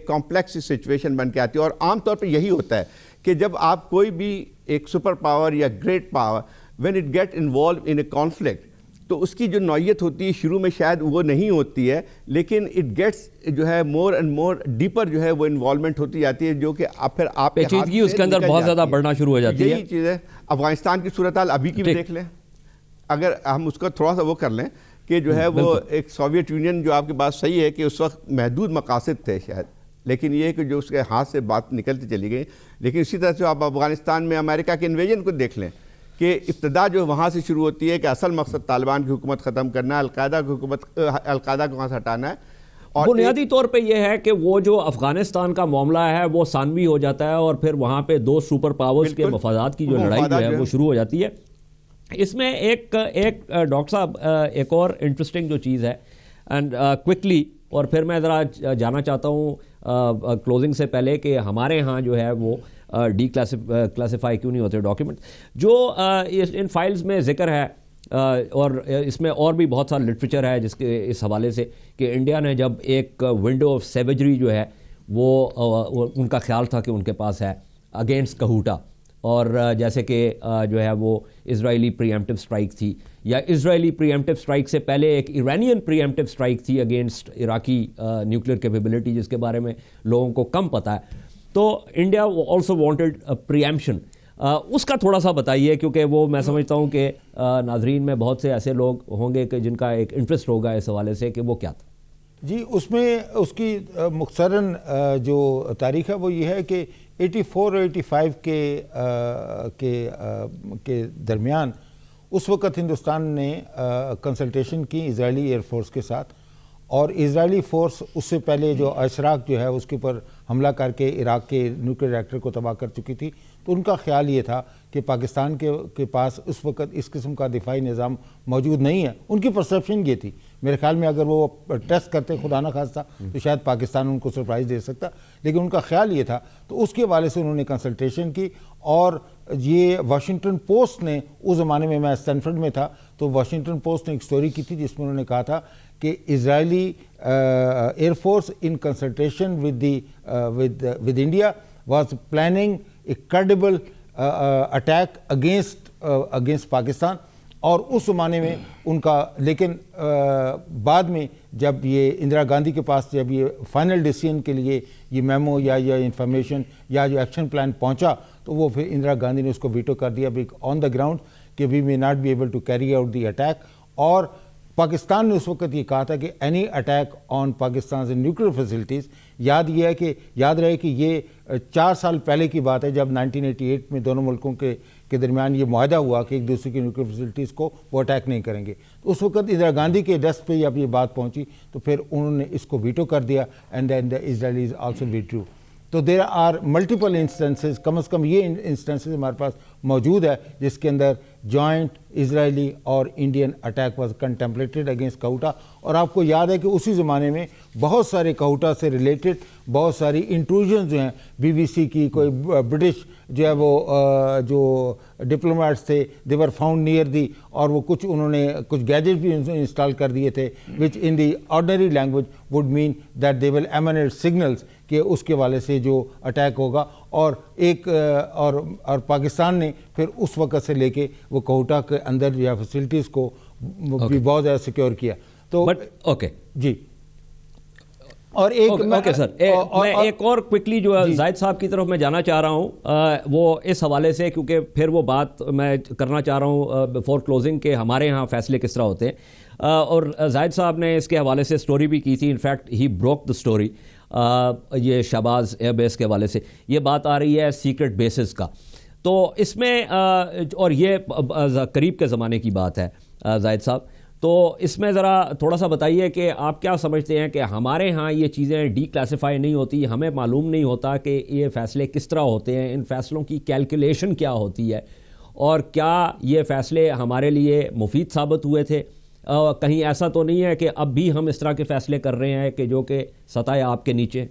کمپلیکس سچویشن بن کے آتی ہے. اور عام طور پہ یہی ہوتا ہے کہ جب آپ کوئی بھی ایک سپر پاور یا great power when it get involve in a conflict, تو اس کی جو نوعیت ہوتی ہے شروع میں شاید وہ نہیں ہوتی ہے, لیکن اٹ گیٹس جو ہے مور اینڈ مور ڈیپر جو ہے وہ انوالومنٹ ہوتی جاتی ہے, جو کہ پھر آپ پیچیدگی اس کے اندر بہت زیادہ بڑھنا شروع ہو جاتی ہے. یہی چیز ہے. افغانستان کی صورتحال ابھی کی بھی دیکھ لیں, اگر ہم اس کا تھوڑا سا وہ کر لیں کہ جو ہے وہ ایک سوویت یونین, جو آپ کی بات صحیح ہے کہ اس وقت محدود مقاصد تھے شاید, لیکن یہ کہ جو اس کے ہاتھ سے بات نکلتی چلی گئی. لیکن اسی طرح سے آپ افغانستان میں امریکہ کے انویژن کو دیکھ لیں کہ ابتدا جو وہاں سے شروع ہوتی ہے کہ اصل مقصد طالبان کی حکومت ختم کرنا ہے, القاعدہ کو وہاں سے ہٹانا ہے. اور بنیادی طور پہ یہ ہے کہ وہ جو افغانستان کا معاملہ ہے وہ ثانوی ہو جاتا ہے اور پھر وہاں پہ دو سپر پاورز کے مفادات کی جو لڑائی جو ہے وہ شروع ہو جاتی ہے. اس میں ایک ڈاکٹر صاحب ایک اور انٹرسٹنگ جو چیز ہے, اینڈ کوئکلی, اور پھر میں ذرا جانا چاہتا ہوں کلوزنگ سے پہلے کہ ہمارے ہاں جو ہے وہ ڈی کلاسیفائی کیوں نہیں ہوتے ڈاکیومنٹ, جو ان فائلز میں ذکر ہے, اور اس میں اور بھی بہت سارا لٹریچر ہے جس کے اس حوالے سے کہ انڈیا نے جب ایک ونڈو آف سیویجری جو ہے وہ ان کا خیال تھا کہ ان کے پاس ہے اگینسٹ کہوٹا, اور جیسے کہ جو ہے وہ اسرائیلی پریمپٹیو سٹرائک تھی, یا اسرائیلی پریمپٹیو سٹرائک سے پہلے ایک ایرانین پریمپٹیو سٹرائک تھی اگینسٹ عراقی نیوکلیر کیپیبلٹی, جس کے بارے میں لوگوں کو کم پتہ ہے. تو انڈیا آلسو وانٹڈ پریمپشن, اس کا تھوڑا سا بتائیے, کیونکہ وہ میں سمجھتا ہوں کہ ناظرین میں بہت سے ایسے لوگ ہوں گے کہ جن کا ایک انٹرسٹ ہوگا اس حوالے سے کہ وہ کیا تھا. جی, اس میں اس کی مختصراً جو تاریخ ہے وہ یہ ہے کہ 84 اور 85 کے درمیان اس وقت ہندوستان نے کنسلٹیشن کی اسرائیلی ایئر فورس کے ساتھ, اور اسرائیلی فورس اس سے پہلے جو اشراق جو ہے اس کے اوپر حملہ کر کے عراق کے نیوکلیئر ریئیکٹر کو تباہ کر چکی تھی. تو ان کا خیال یہ تھا کہ پاکستان کے پاس اس وقت اس قسم کا دفاعی نظام موجود نہیں ہے. ان کی پرسیپشن یہ تھی, میرے خیال میں اگر وہ ٹیسٹ کرتے خدا نہ خواستہ تو شاید پاکستان ان کو سرپرائز دے سکتا, لیکن ان کا خیال یہ تھا. تو اس کے حوالے سے انہوں نے کنسلٹیشن کی, اور یہ واشنگٹن پوسٹ نے, اس زمانے میں اسٹینفرڈ میں تھا, تو واشنگٹن پوسٹ نے ایک سٹوری کی تھی جس میں انہوں نے کہا تھا کہ Israeli air force in consultation with India was planning a credible attack against Pakistan. اور اس زمانے میں ان کا, لیکن بعد میں جب یہ اندرا گاندھی کے پاس جب یہ فائنل ڈیسیژن کے لیے یہ میمو یا انفارمیشن یا جو ایکشن پلان پہنچا, تو وہ پھر اندرا گاندھی نے اس کو ویٹو کر دیا آن دا گراؤنڈ کہ وی may not be able to carry out the attack. اور پاکستان نے اس وقت یہ کہا تھا کہ any attack on Pakistan nuclear facilities, یاد رہے کہ یہ 4 سال پہلے کی بات ہے جب 1988 میں دونوں ملکوں کے درمیان یہ معاہدہ ہوا کہ ایک دوسرے کی نیوکلیئر فیسلٹیز کو وہ اٹیک نہیں کریں گے. تو اس وقت اندرا گاندھی کے ڈیسک پہ جب یہ بات پہنچی تو پھر انہوں نے اس کو ویٹو کر دیا, and then the Israelis also veto. تو دیر آر ملٹیپل انسٹنسز, کم از کم یہ انسٹنسز ہمارے پاس موجود ہے جس کے اندر جوائنٹ اسرائیلی اور انڈین اٹیک واز کنٹمپلیٹڈ اگینسٹ کہوٹا. اور آپ کو یاد ہے کہ اسی زمانے میں بہت سارے کہوٹا سے ریلیٹڈ بہت ساری انٹروژن جو ہیں, بی بی سی کی کوئی برٹش جو ہے وہ جو ڈپلومیٹس تھے دے ور فاؤنڈ نیئر دی, اور وہ کچھ انہوں نے کچھ گیجٹ بھی انسٹال کر دیے تھے which in the ordinary language would mean that they will emanate signals کہ اس کے والے سے جو اٹیک ہوگا. اور اور پاکستان نے پھر اس وقت سے لے کے وہ کہوٹا کے اندر جو ہے فیسلٹیز کو بھی بہت زیادہ سیکیور کیا. تو اوکے جی, اور اوکے سر, میں ایک اور کوئکلی جو زاہد صاحب کی طرف میں جانا چاہ رہا ہوں, وہ اس حوالے سے, کیونکہ پھر وہ بات میں کرنا چاہ رہا ہوں بفور کلوزنگ کہ ہمارے ہاں فیصلے کس طرح ہوتے ہیں. اور زاہد صاحب نے اس کے حوالے سے سٹوری بھی کی تھی, in fact he broke the story. یہ شہباز ایئر بیس کے حوالے سے یہ بات آ رہی ہے سیکرٹ بیسز کا. تو اس میں اور یہ قریب کے زمانے کی بات ہے زاہد صاحب, تو اس میں ذرا تھوڑا سا بتائیے کہ آپ کیا سمجھتے ہیں کہ ہمارے ہاں یہ چیزیں ڈی کلاسیفائی نہیں ہوتی, ہمیں معلوم نہیں ہوتا کہ یہ فیصلے کس طرح ہوتے ہیں, ان فیصلوں کی کیلکولیشن کیا ہوتی ہے, اور کیا یہ فیصلے ہمارے لیے مفید ثابت ہوئے تھے کہیں ایسا تو نہیں ہے کہ اب بھی ہم اس طرح کے فیصلے کر رہے ہیں کہ جو کہ سطح آپ کے نیچے؟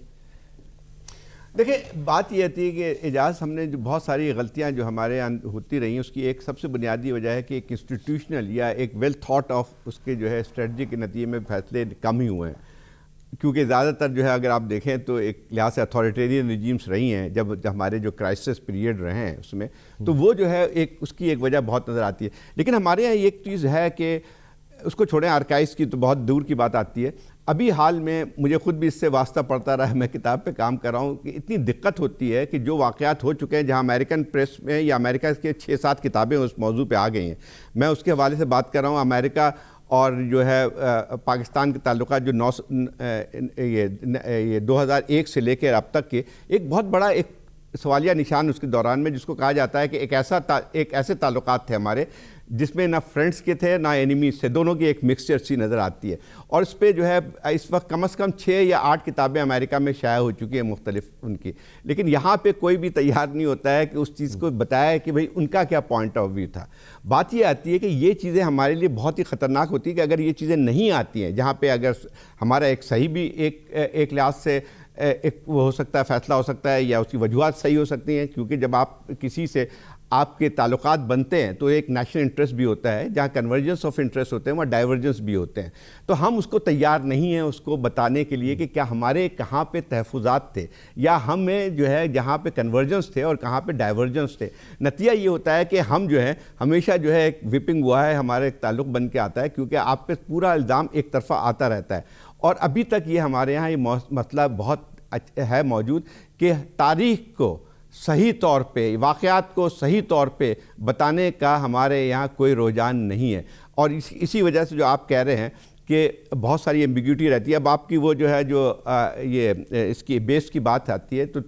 دیکھیں بات یہ تھی کہ اعجاز ہم نے جو بہت ساری غلطیاں جو ہمارے یہاں ہوتی رہی ہیں اس کی ایک سب سے بنیادی وجہ ہے کہ ایک انسٹیٹیوشنل یا ایک ویل تھاٹ آف اس کے جو ہے اسٹریٹجی کے نتیجے میں فیصلے کم ہی ہوئے ہیں، کیونکہ زیادہ تر جو ہے اگر آپ دیکھیں تو ایک لحاظ سے اتھارٹیرین ریجیمز رہی ہیں جب ہمارے جو کرائسس پیریڈ رہے ہیں اس میں، تو وہ جو ہے اس کی ایک وجہ بہت نظر آتی ہے. لیکن ہمارے یہاں ایک چیز ہے کہ اس کو چھوڑیں، آرکائیوز کی تو بہت دور کی بات آتی ہے. ابھی حال میں مجھے خود بھی اس سے واسطہ پڑتا رہا ہے، میں کتاب پہ کام کر رہا ہوں، کہ اتنی دقت ہوتی ہے کہ جو واقعات ہو چکے ہیں جہاں امریکن پریس میں یا امریکہ کے 6-7 کتابیں اس موضوع پہ آ گئی ہیں. میں اس کے حوالے سے بات کر رہا ہوں. امریکہ اور جو ہے پاکستان کے تعلقات جو 2001 سے لے کے اب تک کے ایک بہت بڑا ایک سوالیہ نشان اس کے دوران میں، جس کو کہا جاتا ہے کہ ایک ایسے تعلقات تھے ہمارے جس میں نہ فرینڈز کے تھے نہ اینیمیز تھے، دونوں کی ایک مکسچر سی نظر آتی ہے. اور اس پہ جو ہے اس وقت کم از کم 6 یا 8 کتابیں امریکہ میں شائع ہو چکی ہیں مختلف ان کی. لیکن یہاں پہ کوئی بھی تیار نہیں ہوتا ہے کہ اس چیز کو بتایا کہ بھئی ان کا کیا پوائنٹ آف ویو تھا. بات یہ آتی ہے کہ یہ چیزیں ہمارے لیے بہت ہی خطرناک ہوتی ہے کہ اگر یہ چیزیں نہیں آتی ہیں، جہاں پہ اگر ہمارا ایک صحیح بھی ایک لحاظ سے ایک وہ ہو سکتا ہے، فیصلہ ہو سکتا ہے، یا اس کی وجوہات صحیح ہو سکتی ہیں، کیونکہ جب آپ کسی سے آپ کے تعلقات بنتے ہیں تو ایک نیشنل انٹرسٹ بھی ہوتا ہے، جہاں کنورجنس آف انٹرسٹ ہوتے ہیں وہاں ڈائیورجنس بھی ہوتے ہیں. تو ہم اس کو تیار نہیں ہیں اس کو بتانے کے لیے کہ کیا ہمارے کہاں پہ تحفظات تھے، یا ہمیں جو ہے جہاں پہ کنورجنس تھے اور کہاں پہ ڈائیورجنس تھے. نتیجہ یہ ہوتا ہے کہ ہم جو ہے ہمیشہ جو ہے ایک وپنگ ہوا ہے، ہمارے ایک تعلق بن کے آتا ہے، کیونکہ آپ پہ پورا الزام ایک طرفہ آتا رہتا ہے. اور ابھی تک یہ ہمارے یہاں یہ مسئلہ بہت ہے موجود کہ تاریخ کو صحیح طور پہ، واقعات کو صحیح طور پہ بتانے کا ہمارے یہاں کوئی رجحان نہیں ہے. اور اسی وجہ سے جو آپ کہہ رہے ہیں کہ بہت ساری ایمبیگوٹی رہتی ہے. اب آپ کی وہ جو ہے جو یہ اس کی بیس کی بات آتی ہے، تو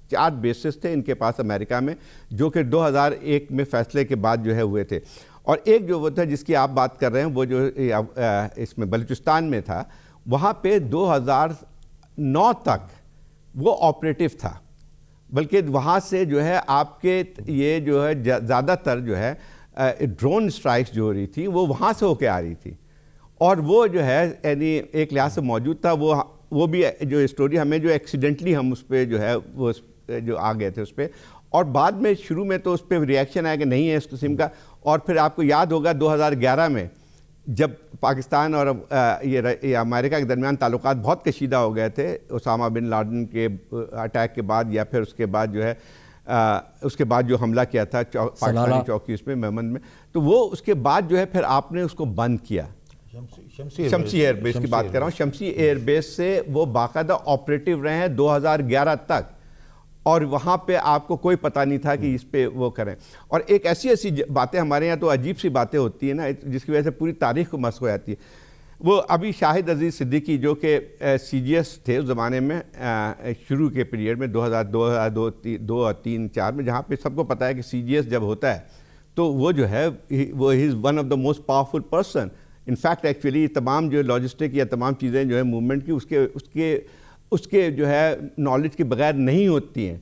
4 بیسز تھے ان کے پاس امریکہ میں، جو کہ 2001 میں فیصلے کے بعد جو ہے ہوئے تھے. اور ایک جو وہ تھا جس کی آپ بات کر رہے ہیں وہ جو اس میں بلوچستان میں تھا، وہاں پہ 2009 تک وہ آپریٹو تھا، بلکہ وہاں سے جو ہے آپ کے یہ جو ہے زیادہ تر جو ہے ڈرون سٹرائکس جو ہو رہی تھی وہ وہاں سے ہو کے آ رہی تھی. اور وہ جو ہے یعنی ایک لحاظ سے موجود تھا. وہ بھی جو اسٹوری ہمیں جو ایکسیڈنٹلی ہم اس پہ جو ہے وہ جو آ گئے تھے اس پہ، اور بعد میں شروع میں تو اس پہ ریئیکشن آیا کہ نہیں ہے اس قسم کا. اور پھر آپ کو یاد ہوگا 2011 میں جب پاکستان اور یہ امریکہ کے درمیان تعلقات بہت کشیدہ ہو گئے تھے اسامہ بن لادن کے اٹیک کے بعد، یا پھر اس کے بعد جو ہے اس کے بعد جو حملہ کیا تھا پاکستانی چوکی اس میں میمن میں، تو وہ اس کے بعد جو ہے پھر آپ نے اس کو بند کیا. شمسی ایئر بیس کی بات کر رہا ہوں. شمسی ایئر بیس سے وہ باقاعدہ آپریٹو رہے ہیں 2011 تک، اور وہاں پہ آپ کو کوئی پتہ نہیں تھا کہ اس پہ وہ کریں. اور ایک ایسی باتیں ہمارے یہاں تو عجیب سی باتیں ہوتی ہیں نا، جس کی وجہ سے پوری تاریخ کو مسخ ہو جاتی ہے. وہ ابھی شاہد عزیز صدیقی جو کہ سی جی ایس تھے اس زمانے میں، شروع کے پیریڈ میں 2002 3 4 میں، جہاں پہ سب کو پتہ ہے کہ سی جی ایس جب ہوتا ہے تو وہ جو ہے وہ ہی is one of the most powerful person. In fact actually تمام جو لاجسٹک یا تمام چیزیں جو ہے موومنٹ کی اس کے جو ہے نالج کے بغیر نہیں ہوتی ہیں.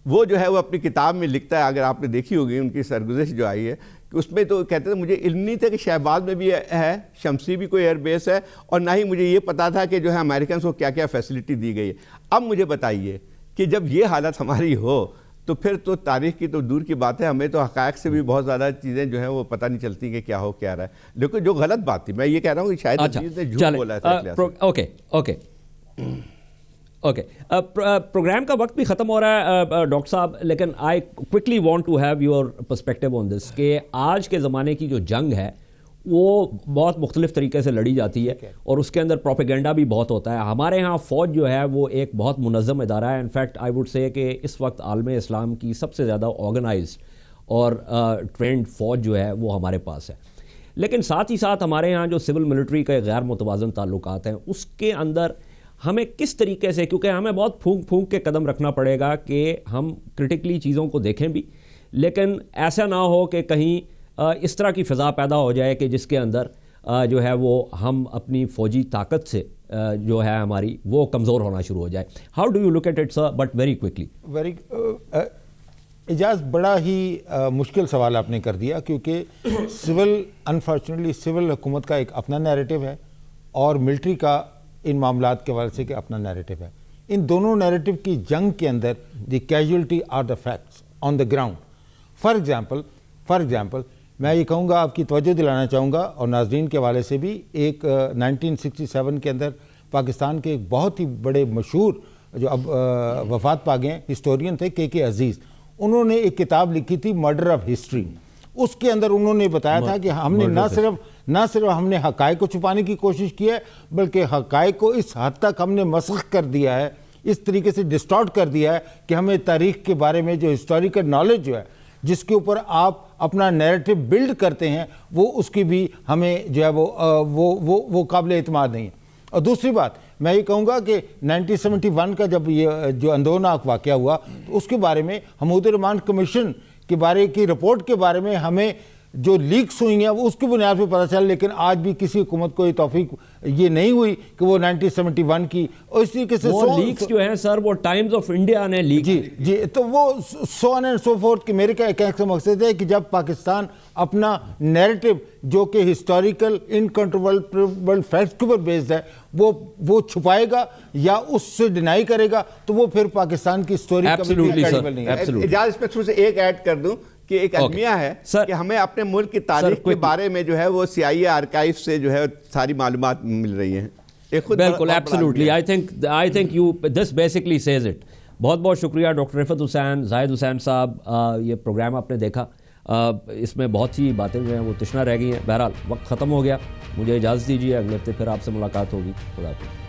وہ جو ہے وہ اپنی کتاب میں لکھتا ہے، اگر آپ نے دیکھی ہوگی ان کی سرگزشت جو آئی ہے، کہ اس میں تو کہتے تھے مجھے علم نہیں تھا کہ شہباز میں بھی ہے، شمسی بھی کوئی ایئر بیس ہے، اور نہ ہی مجھے یہ پتا تھا کہ جو ہے امریکنز کو کیا کیا فیسلٹی دی گئی ہے. اب مجھے بتائیے کہ جب یہ حالت ہماری ہو تو پھر تو تاریخ کی تو دور کی بات ہے، ہمیں تو حقائق سے بھی بہت زیادہ چیزیں جو ہیں وہ پتہ نہیں چلتی کہ کیا ہو کیا رہا ہے. لیکن جو غلط بات تھی، میں یہ کہہ رہا ہوں کہ شاید چیز نے جھوٹ بولا ہے. اوکے پروگرام کا وقت بھی ختم ہو رہا ہے ڈاکٹر صاحب، لیکن I quickly want to have your perspective on this کہ آج کے زمانے کی جو جنگ ہے وہ بہت مختلف طریقے سے لڑی جاتی ہے، اور اس کے اندر پروپیگنڈا بھی بہت ہوتا ہے. ہمارے ہاں فوج جو ہے وہ ایک بہت منظم ادارہ ہے. انفیکٹ آئی وڈ سے کہ اس وقت عالم اسلام کی سب سے زیادہ آرگنائزڈ اور ٹرینڈ فوج جو ہے وہ ہمارے پاس ہے. لیکن ساتھ ہی ساتھ ہمارے یہاں جو سول ملٹری کے غیر متوازن تعلقات ہیں، اس کے اندر ہمیں کس طریقے سے، کیونکہ ہمیں بہت پھونک کے قدم رکھنا پڑے گا کہ ہم کرٹیکلی چیزوں کو دیکھیں بھی، لیکن ایسا نہ ہو کہ کہیں اس طرح کی فضا پیدا ہو جائے کہ جس کے اندر جو ہے وہ ہم اپنی فوجی طاقت سے جو ہے ہماری وہ کمزور ہونا شروع ہو جائے. How do you look at it sir, but very quickly? Ijaz بڑا ہی مشکل سوال آپ نے کر دیا، کیونکہ انفارچونیٹلی سول حکومت کا ایک اپنا نیریٹو ہے اور ملٹری کا ان معاملات کے حوالے سے کہ اپنا نیریٹو ہے. ان دونوں نیریٹو کی جنگ کے اندر the casualty are the facts on the ground. For example میں یہ کہوں گا، آپ کی توجہ دلانا چاہوں گا اور ناظرین کے حوالے سے بھی، ایک 1967 کے اندر پاکستان کے ایک بہت ہی بڑے مشہور جو اب وفات پا گئے ہیں ہسٹورین تھے کے عزیز. انہوں نے ایک کتاب لکھی تھی مرڈر آف ہسٹری. اس کے اندر انہوں نے بتایا تھا کہ ہم نے نہ صرف ہم نے حقائق کو چھپانے کی کوشش کی ہے، بلکہ حقائق کو اس حد تک ہم نے مسخ کر دیا ہے، اس طریقے سے ڈسٹارٹ کر دیا ہے کہ ہمیں تاریخ کے بارے میں جو ہسٹوریکل نالج جو ہے، جس کے اوپر آپ اپنا نیریٹو بلڈ کرتے ہیں، وہ اس کی بھی ہمیں جو ہے وہ قابل اعتماد نہیں ہے. اور دوسری بات میں یہ کہوں گا کہ 1971 کا جب یہ جو اندوناک واقعہ ہوا، تو اس کے بارے میں حمود الرحمان کمیشن کے بارے کی رپورٹ کے بارے میں ہمیں جو لیکس ہوئی ہیں وہ اس کی بنیاد پہ پتہ چلا، لیکن آج بھی کسی حکومت کو یہ توفیق یہ نہیں ہوئی کہ وہ 1971 کی اور اس طریقے سے وہ لیکس جو ہیں سر، وہ ٹائمز آف انڈیا نے لیک. جی تو وہ سو آن اینڈ سو فورتھ کہ میرے کہنے کا مقصد ہے کہ جب پاکستان اپنا نیریٹو جو کہ ہسٹوریکل انکنٹرووربل فیکٹس کے اوپر بیسڈ ہے وہ چھپائے گا یا اس سے ڈینائی کرے گا، تو وہ پھر پاکستان کی سٹوری کبھی بھی کریڈیبل نہیں ہے. اجازت میں تھوڑا سا ایک ایڈ کر دوں کہ ایک المیہ ہے کہ ہمیں اپنے ملک کی تاریخ کے بارے میں جو ہے وہ CIA آرکائیو سے جو ہے ساری معلومات مل رہی ہیں. بالکل absolutely. I think you this basically says it. بہت بہت شکریہ ڈاکٹر رفعت حسین، زاہد حسین صاحب. یہ پروگرام آپ نے دیکھا، اس میں بہت سی باتیں جو ہیں وہ تشنہ رہ گئی ہیں. بہرحال وقت ختم ہو گیا، مجھے اجازت دیجیے، اگلے ہفتے پھر آپ سے ملاقات ہوگی. خدا حافظ.